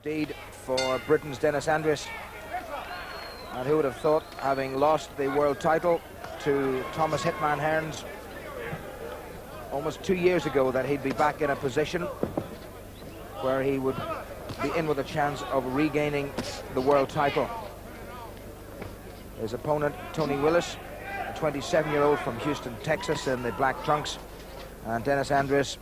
indeed for Britain's Dennis Andries. And who would have thought, having lost the world title to Thomas Hitman Hearns almost 2 years ago, that he'd be back in a position where he would be in with a chance of regaining the world title. His opponent, Tony Willis, a 27-year-old from Houston, Texas, in the black trunks. And Dennis Andries,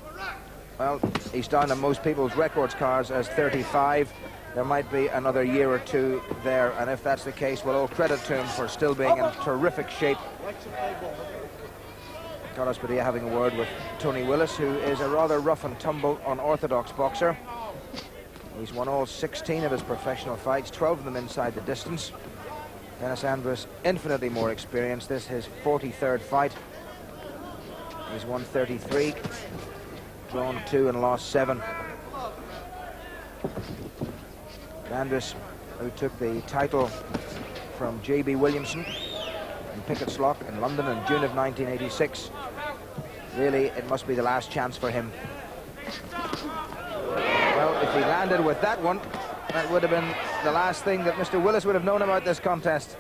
well, he's down on most people's records cards as 35. There might be another year or two there, and if that's the case, well, all credit to him for still being in terrific shape. Carlos Padilla having a word with Tony Willis, who is a rather rough and tumble unorthodox boxer. He's won all 16 of his professional fights, 12 of them inside the distance. Dennis Andries, infinitely more experienced. This is his 43rd fight. He's won 33, drawn 2 and lost 7. Andries, who took the title from J.B. Williamson in Pickett's Lock in London in June of 1986. Really, it must be the last chance for him. Well, if he landed with that one, that would have been the last thing that Mr. Willis would have known about this contest.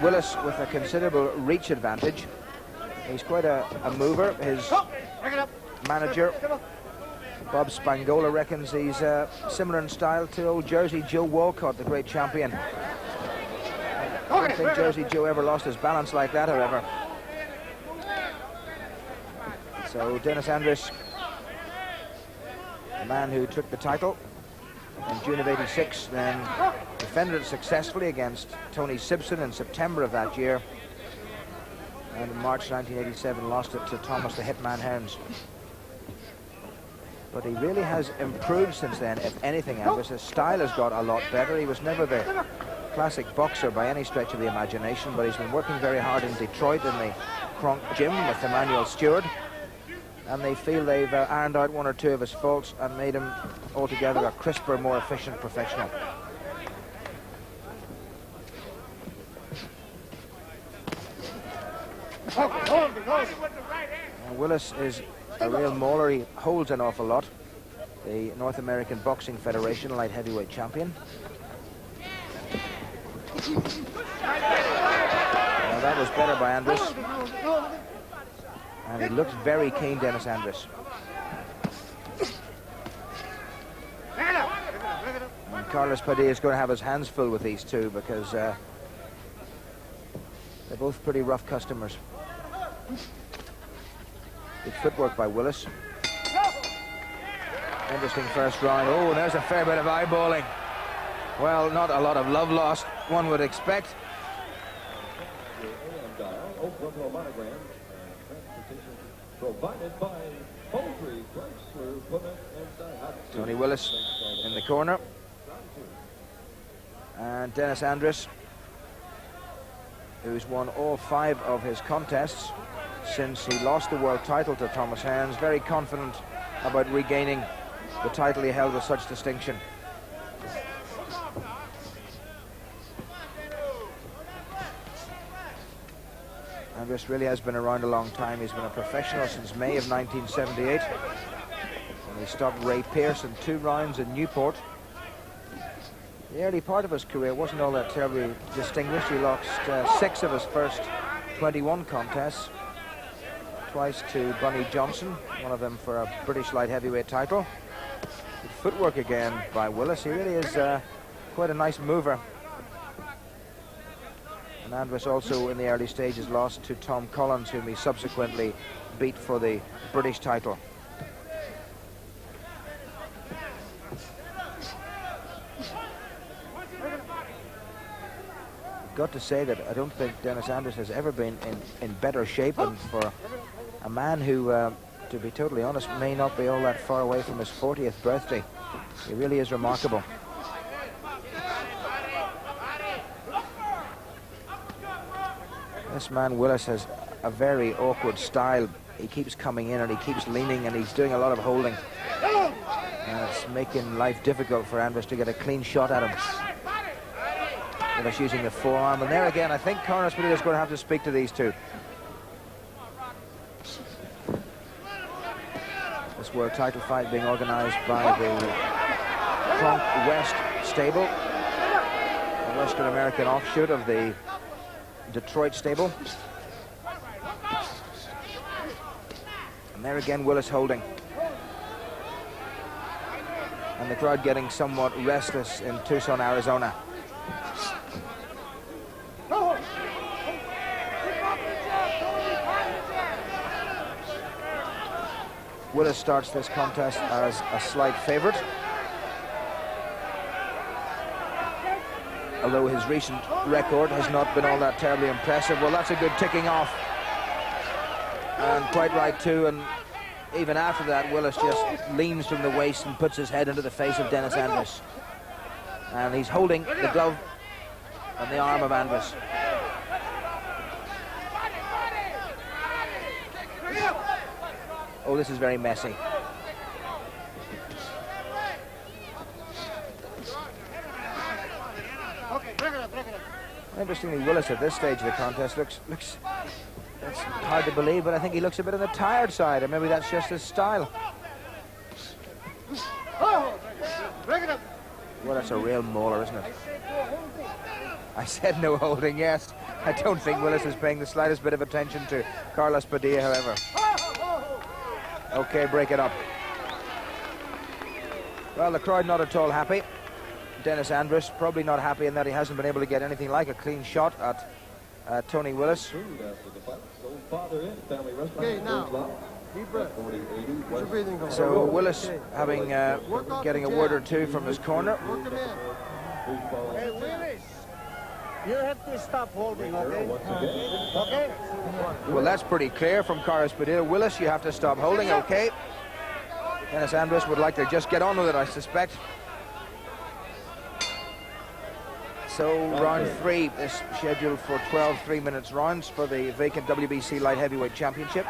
Willis with a considerable reach advantage. He's quite a mover. His manager, Bob Spangola, reckons he's similar in style to old Jersey Joe Walcott, the great champion. I don't think Jersey Joe ever lost his balance like that, however. So Dennis Andries, the man who took the title in June of '86, then defended it successfully against Tony Simpson in September of that year, and in March 1987 lost it to Thomas the Hitman Hearns. But he really has improved since then, if anything. Andries, his style has got a lot better. He was never the classic boxer by any stretch of the imagination, but he's been working very hard in Detroit in the Kronk Gym with Emmanuel Stewart, and they feel they've ironed out 1 or 2 of his faults and made him altogether a crisper, more efficient professional. Willis is a real mauler. He holds an awful lot. The North American Boxing Federation light heavyweight champion. Now that was better by Andries. And he looks very keen, Dennis Andries. And Carlos Padilla is going to have his hands full with these two, because they're both pretty rough customers. Good footwork by Willis. Interesting first round. Oh, there's a fair bit of eyeballing. Well, not a lot of love lost, one would expect. Tony Willis in the corner. And Dennis Andries, who's won all 5 of his contests since he lost the world title to Thomas Hearns, very confident about regaining the title he held with such distinction. Andries really has been around a long time. He's been a professional since May of 1978, when he stopped Ray Pierce in 2 rounds in Newport. The early part of his career wasn't all that terribly distinguished. He lost 6 of his first 21 contests, twice to Bunny Johnson, one of them for a British light heavyweight title. Good footwork again by Willis. He really is quite a nice mover. And Andries also in the early stages lost to Tom Collins, whom he subsequently beat for the British title. Got to say that I don't think Dennis Andries has ever been in better shape, and for a man who, to be totally honest, may not be all that far away from his 40th birthday. He really is remarkable. This man Willis has a very awkward style. He keeps coming in and he keeps leaning, and he's doing a lot of holding. And it's making life difficult for Andries to get a clean shot at him. Willis using the forearm, and there again, I think Carlos Padilla is going to have to speak to these two. This world title fight being organised by the Trump West stable, a Western American offshoot of the Detroit stable. And there again, Willis holding. And the crowd getting somewhat restless in Tucson, Arizona. Willis starts this contest as a slight favourite, although his recent record has not been all that terribly impressive. Well, that's a good ticking off, and quite right too. And even after that, Willis just leans from the waist and puts his head into the face of Dennis Andries, and he's holding the glove on the arm of Andries. Oh, this is very messy. Interestingly, Willis at this stage of the contest looks it's hard to believe, but I think he looks a bit on the tired side, and maybe that's just his style. Well, that's a real mauler, isn't it? I said no holding, yes. I don't think Willis is paying the slightest bit of attention to Carlos Padilla, however. Okay, break it up. Well, the crowd not at all happy. Dennis Andries probably not happy in that he hasn't been able to get anything like a clean shot at Tony Willis. Okay, now, deep breath. So Willis having getting a word or two from his corner. Hey, Willis, you have to stop holding, okay? Okay? Well, that's pretty clear from Carlos Padilla. Willis, you have to stop holding, okay? Dennis Andries would like to just get on with it, I suspect. So round 3 is scheduled for 12 3-minute rounds for the vacant WBC Light Heavyweight Championship.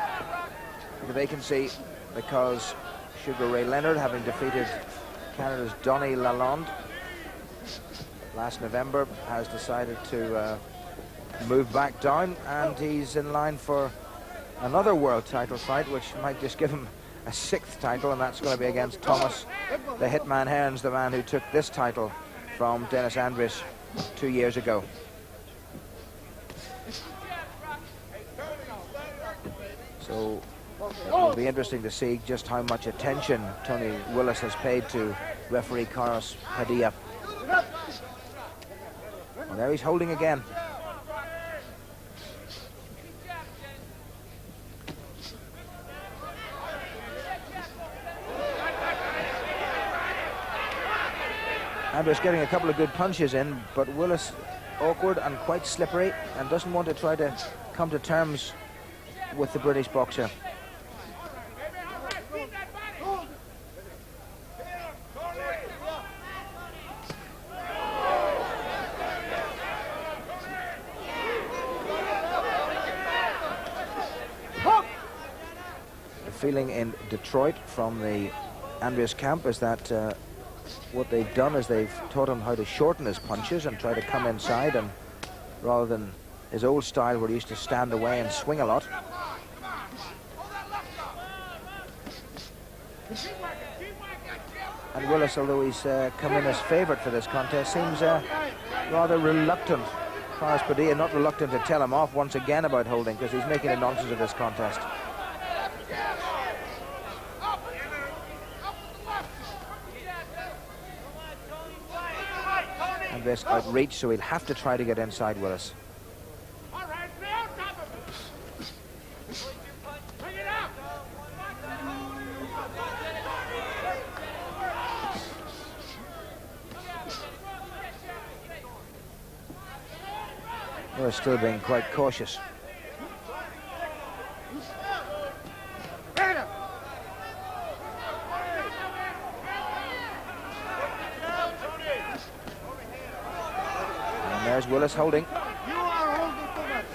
The vacancy because Sugar Ray Leonard, having defeated Canada's Donny Lalonde last November, has decided to move back down, and he's in line for another world title fight, which might just give him a 6th title, and that's going to be against Thomas the Hitman Hearns, the man who took this title from Dennis Andries 2 years ago. So it will be interesting to see just how much attention Tony Willis has paid to referee Carlos Padilla. Well, there he's holding again. Andries getting a couple of good punches in, but Willis awkward and quite slippery and doesn't want to try to come to terms with the British boxer. The feeling in Detroit from the Andries camp is that what they've done is they've taught him how to shorten his punches and try to come inside, and rather than his old style where he used to stand away and swing a lot. And Willis, although he's come in as favourite for this contest, seems rather reluctant. Carlos Padilla not reluctant to tell him off once again about holding, because he's making a nonsense of this contest. Andries outreach, so he'll have to try to get inside Willis. Willis still being quite cautious. There's Willis holding. You are holding too much.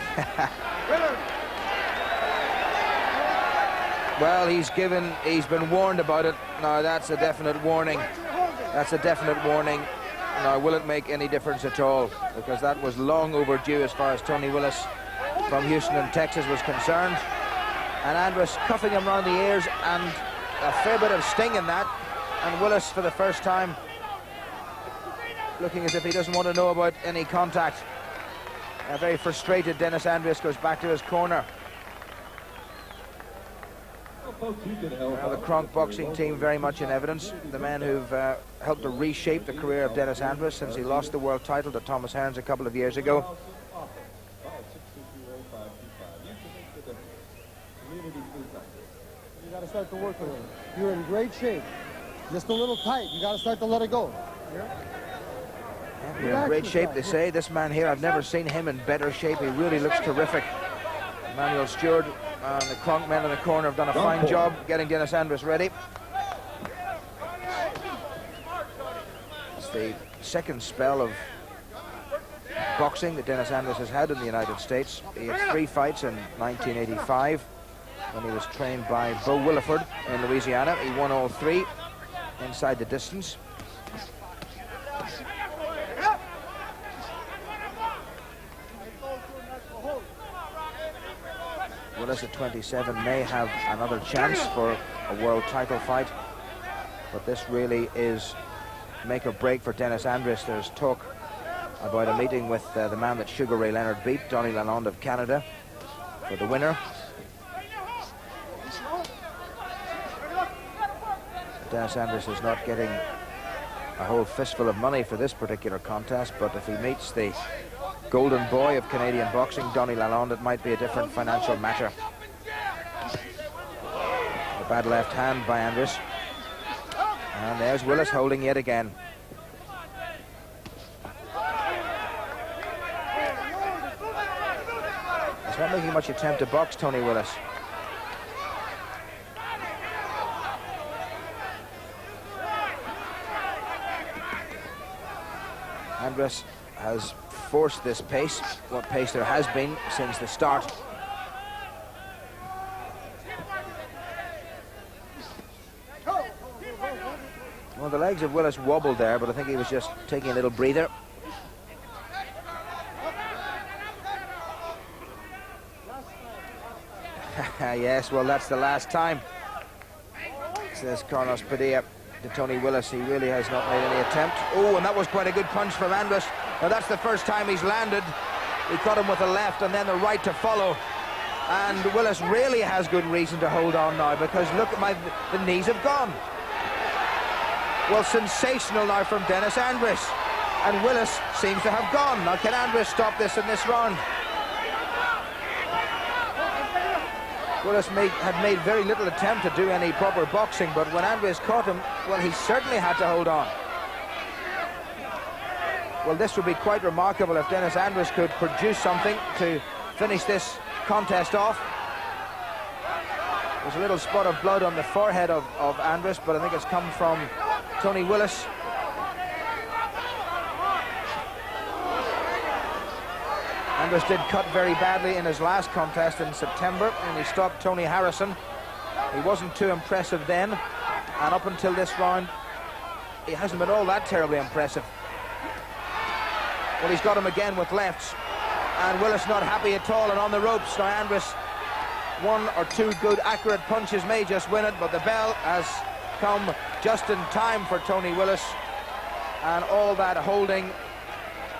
Well, he's been warned about it. Now that's a definite warning. That's a definite warning. Now, will it make any difference at all? Because that was long overdue as far as Tony Willis from Houston in Texas was concerned. And Andries cuffing him round the ears and a fair bit of sting in that, and Willis for the first time looking as if he doesn't want to know about any contact. A very frustrated Dennis Andries goes back to his corner. Now the Kronk boxing team very much in evidence. The men who've helped to reshape the career of Dennis Andries since he lost the world title to Thomas Hearns a couple of years ago. You got to start to work a little. You're in great shape. Just a little tight. You got to start to let it go. You're in great shape, they say. This man here, I've never seen him in better shape. He really looks terrific. Emmanuel Stewart and the Kronk men in the corner have done a fine job getting Dennis Andries ready. It's the second spell of boxing that Dennis Andries has had in the United States. He had 3 fights in 1985 when he was trained by Bo Williford in Louisiana. He won all 3 inside the distance. Willis at 27 may have another chance for a world title fight, but this really is make or break for Dennis Andries. There's talk about a meeting with the man that Sugar Ray Leonard beat, Donny Lalonde of Canada, for the winner. Dennis Andries is not getting a whole fistful of money for this particular contest, but if he meets the golden boy of Canadian boxing, Donny Lalonde, it might be a different financial matter. A bad left hand by Andries. And there's Willis holding yet again. He's not making much attempt to box Tony Willis. Andries has forced this pace, what pace there has been since the start. Well, the legs of Willis wobbled there, but I think he was just taking a little breather. Yes, well, that's the last time, says Carlos Padilla to Tony Willis. He really has not made any attempt. Oh, and that was quite a good punch from Andries. Now that's the first time he's landed. He caught him with the left and then the right to follow. And Willis really has good reason to hold on now, because look at the knees have gone. Well, sensational now from Dennis Andries. And Willis seems to have gone. Now can Andries stop this in this round? Willis had made very little attempt to do any proper boxing, but when Andries caught him, well, he certainly had to hold on. Well, this would be quite remarkable if Dennis Andries could produce something to finish this contest off. There's a little spot of blood on the forehead of Andries, but I think it's come from Tony Willis. Andries did cut very badly in his last contest in September, and he stopped Tony Harrison. He wasn't too impressive then, and up until this round, he hasn't been all that terribly impressive. Well, he's got him again with lefts, and Willis not happy at all, and on the ropes. Now Andries, 1 or 2 good accurate punches may just win it, but the bell has come just in time for Tony Willis, and all that holding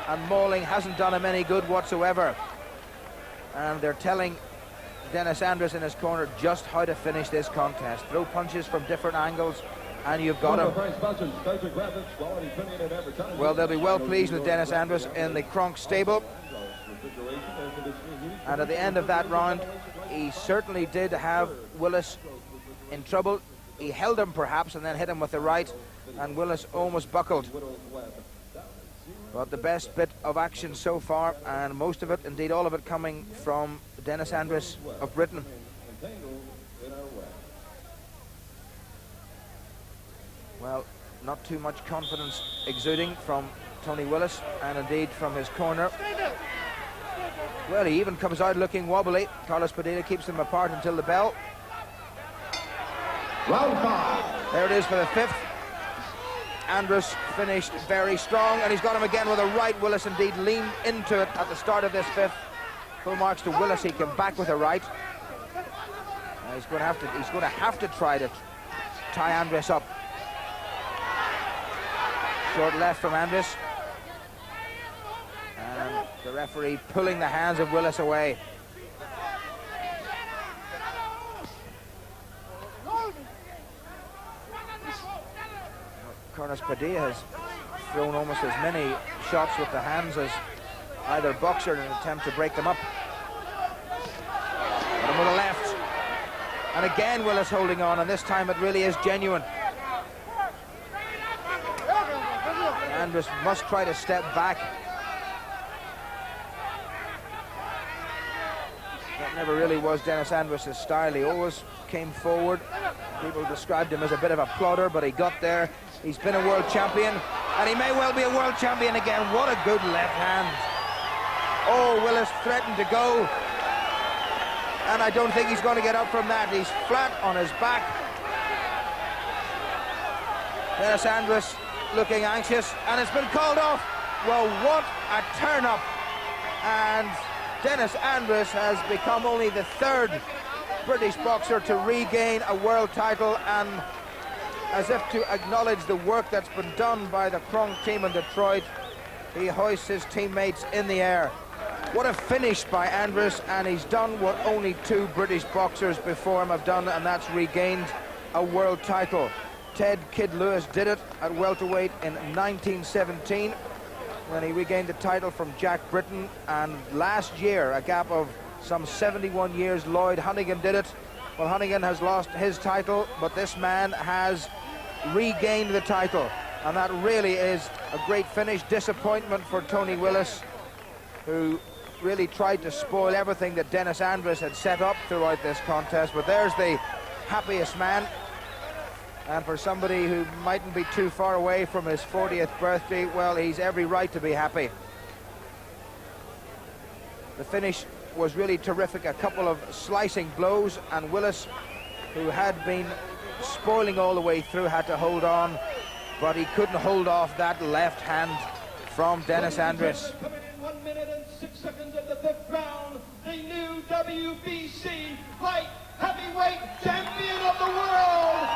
and mauling hasn't done him any good whatsoever. And they're telling Dennis Andries in his corner just how to finish this contest. Throw punches from different angles and you've got him. Well, they'll be well pleased with Dennis Andries in the Kronk stable. And at the end of that round, he certainly did have Willis in trouble. He held him perhaps and then hit him with the right, and Willis almost buckled. But the best bit of action so far, and most of it, indeed all of it, coming from Dennis Andries of Britain. Well, not too much confidence exuding from Tony Willis, and indeed from his corner. Well, he even comes out looking wobbly. Carlos Padilla keeps them apart until the bell. Round 5. There it is for the 5th. Andries finished very strong, and he's got him again with a right. Willis indeed leaned into it at the start of this 5th. Full marks to Willis. He came back with a right. He's going to have to try to tie Andries up. Short left from Andries. And the referee pulling the hands of Willis away. Carlos Padilla has thrown almost as many shots with the hands as either boxer in an attempt to break them up. And with the left. And again Willis holding on, and this time it really is genuine. Andries must try to step back. That never really was Dennis Andries' style. He always came forward. People described him as a bit of a plodder, but he got there. He's been a world champion, and he may well be a world champion again. What a good left hand. Oh, Willis threatened to go, and I don't think he's going to get up from that. He's flat on his back. Dennis Andries looking anxious, and it's been called off. Well, what a turn-up. And Dennis Andries has become only the third British boxer to regain a world title, and as if to acknowledge the work that's been done by the Kronk team in Detroit, he hoists his teammates in the air. What a finish by Andries, and he's done what only two British boxers before him have done, and that's regained a world title. Ted Kid Lewis did it at welterweight in 1917 when he regained the title from Jack Britton, and last year, a gap of some 71 years, Lloyd Hunnigan did it. Well, Hunnigan has lost his title, but this man has regained the title, and that really is a great finish. Disappointment for Tony Willis, who really tried to spoil everything that Dennis Andries had set up throughout this contest, but there's the happiest man. And for somebody who mightn't be too far away from his 40th birthday, well, he's every right to be happy. The finish was really terrific. A couple of slicing blows, and Willis, who had been spoiling all the way through, had to hold on, but he couldn't hold off that left hand from Dennis Andries. 1 minute and 6 seconds of the 5th round, the new WBC light heavyweight champion of the world,